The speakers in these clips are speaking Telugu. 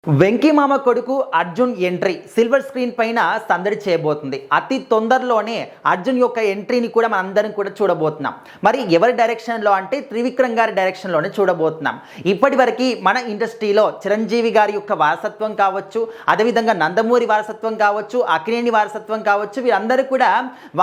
వెంకీ మామ కొడుకు అర్జున్ ఎంట్రీ సిల్వర్ స్క్రీన్ పైన సందడి చేయబోతుంది. అతి తొందరలోనే అర్జున్ యొక్క ఎంట్రీని కూడా మనందరం కూడా చూడబోతున్నాం. మరి ఎవరి డైరెక్షన్లో అంటే త్రివిక్రమ్ గారి డైరెక్షన్లోనే చూడబోతున్నాం. ఇప్పటి వరకు మన ఇండస్ట్రీలో చిరంజీవి గారి యొక్క వారసత్వం కావచ్చు, అదేవిధంగా నందమూరి వారసత్వం కావచ్చు, అక్కినేని వారసత్వం కావచ్చు, వీరందరూ కూడా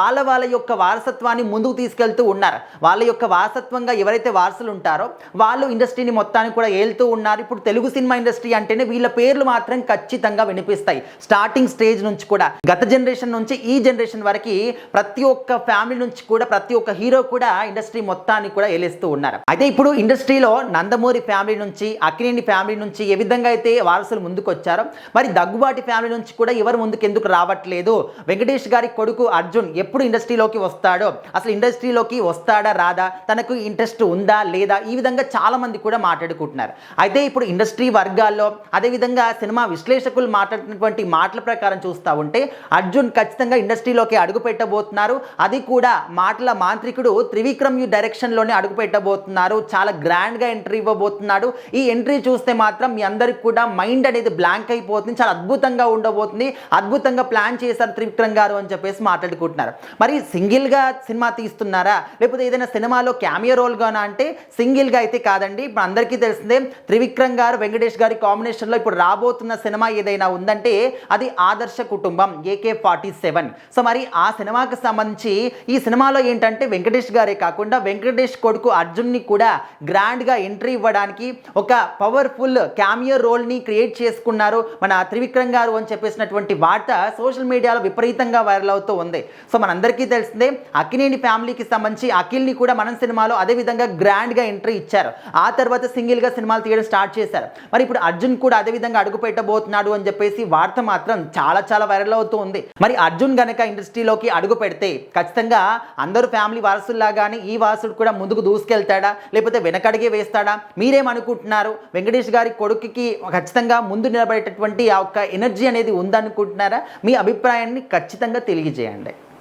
వాళ్ళ యొక్క వారసత్వాన్ని ముందుకు తీసుకెళ్తూ ఉన్నారు. వాళ్ళ యొక్క వారసత్వంగా ఎవరైతే వారసులు ఉంటారో వాళ్ళు ఇండస్ట్రీని మొత్తాన్ని కూడా ఏలుతూ ఉన్నారు. ఇప్పుడు తెలుగు సినిమా ఇండస్ట్రీ అంటేనే వీళ్ళ పేర్లు మాత్రం ఖచ్చితంగా వినిపిస్తాయి. స్టార్టింగ్ స్టేజ్ నుంచి కూడా గత జనరేషన్ నుంచి ఈ జనరేషన్ వరకు ప్రతి ఒక్క ఫ్యామిలీ నుంచి కూడా ప్రతి ఒక్క హీరో కూడా ఇండస్ట్రీ మొత్తాన్ని కూడా ఏలేస్తూ ఉన్నారు. అయితే ఇప్పుడు ఇండస్ట్రీలో నందమూరి ఫ్యామిలీ నుంచి, అక్కినేని ఫ్యామిలీ నుంచి ఏ విధంగా అయితే వారసులు ముందుకు వచ్చారో మరి దగ్గుబాటి ఫ్యామిలీ నుంచి కూడా ఎవరు ముందుకు ఎందుకు రావట్లేదు? వెంకటేష్ గారి కొడుకు అర్జున్ ఎప్పుడు ఇండస్ట్రీలోకి వస్తాడో, అసలు ఇండస్ట్రీలోకి వస్తాడా రాదా, తనకు ఇంట్రెస్ట్ ఉందా లేదా, ఈ విధంగా చాలా మంది కూడా మాట్లాడుకుంటున్నారు. అయితే ఇప్పుడు ఇండస్ట్రీ వర్గాల్లో అదేవిధంగా సినిమా విశ్లేషకులు మాట్లాడినటువంటి మాటల ప్రకారం చూస్తూ ఉంటే అర్జున్ ఖచ్చితంగా ఇండస్ట్రీలోకి అడుగు పెట్టబోతున్నారు. అది కూడా మాటల మాంత్రికుడు త్రివిక్రమ్ డైరెక్షన్లోనే అడుగు పెట్టబోతున్నారు. చాలా గ్రాండ్గా ఎంట్రీ ఇవ్వబోతున్నాడు. ఈ ఎంట్రీ చూస్తే మాత్రం మీ అందరికి కూడా మైండ్ అనేది బ్లాంక్ అయిపోతుంది. చాలా అద్భుతంగా ఉండబోతుంది. అద్భుతంగా ప్లాన్ చేశారు త్రివిక్రమ్ గారు అని చెప్పేసి మాట్లాడుకుంటున్నారు. మరి సింగిల్గా సినిమా తీస్తున్నారా, లేకపోతే ఏదైనా సినిమాలో క్యామియో రోల్గానా అంటే సింగిల్గా అయితే కాదండి. ఇప్పుడు అందరికీ తెలిసిందే త్రివిక్రమ్ గారు వెంకటేష్ గారి కాంబినేషన్లో ఇప్పుడు రాబోతున్న సినిమా ఏదైనా ఉందంటే అది ఆదర్శ కుటుంబం AK-47. సో మరి ఆ సినిమాకి సంబంధించి ఈ సినిమాలో ఏంటంటే వెంకటేష్ గారే కాకుండా వెంకటేష్ కొడుకు అర్జున్ని కూడా గ్రాండ్గా ఎంట్రీ ఇవ్వడానికి ఒక పవర్ఫుల్ క్యామియో రోల్ని క్రియేట్ చేసుకున్నారు మన త్రివిక్రమ్ గారు అని చెప్పేసినటువంటి వార్త సోషల్ మీడియాలో విపరీతంగా వైరల్ అవుతూ ఉంది. సో మనందరికీ తెలిసిందే అక్కినేని ఫ్యామిలీకి సంబంధించి అఖిల్ని కూడా మన సినిమాలో అదేవిధంగా గ్రాండ్గా ఎంట్రీ ఇచ్చారు. ఆ తర్వాత సింగిల్గా సినిమాలు తీయడం స్టార్ట్ చేశారు. మరి ఇప్పుడు అర్జున్ కూడా అదేవిధంగా అడుగు పెట్టబోతున్నాడు అని చెప్పేసి వార్త మాత్రం చాలా వైరల్ అవుతూ ఉంది. మరి అర్జున్ గనక ఇండస్ట్రీలోకి అడుగు పెడితే ఖచ్చితంగా అందరూ ఫ్యామిలీ వారసుల్లాగానే ఈ వారసుడు కూడా ముందుకు దూసుకెళ్తాడా, లేకపోతే వెనకడిగే వేస్తాడా? మీరేమనుకుంటున్నారు? వెంకటేష్ గారి కొడుకుకి ఖచ్చితంగా ముందు నిలబడేటటువంటి ఆ ఒక్క ఎనర్జీ అనేది ఉందనుకుంటున్నారా? మీ అభిప్రాయాన్ని ఖచ్చితంగా తెలియజేయండి.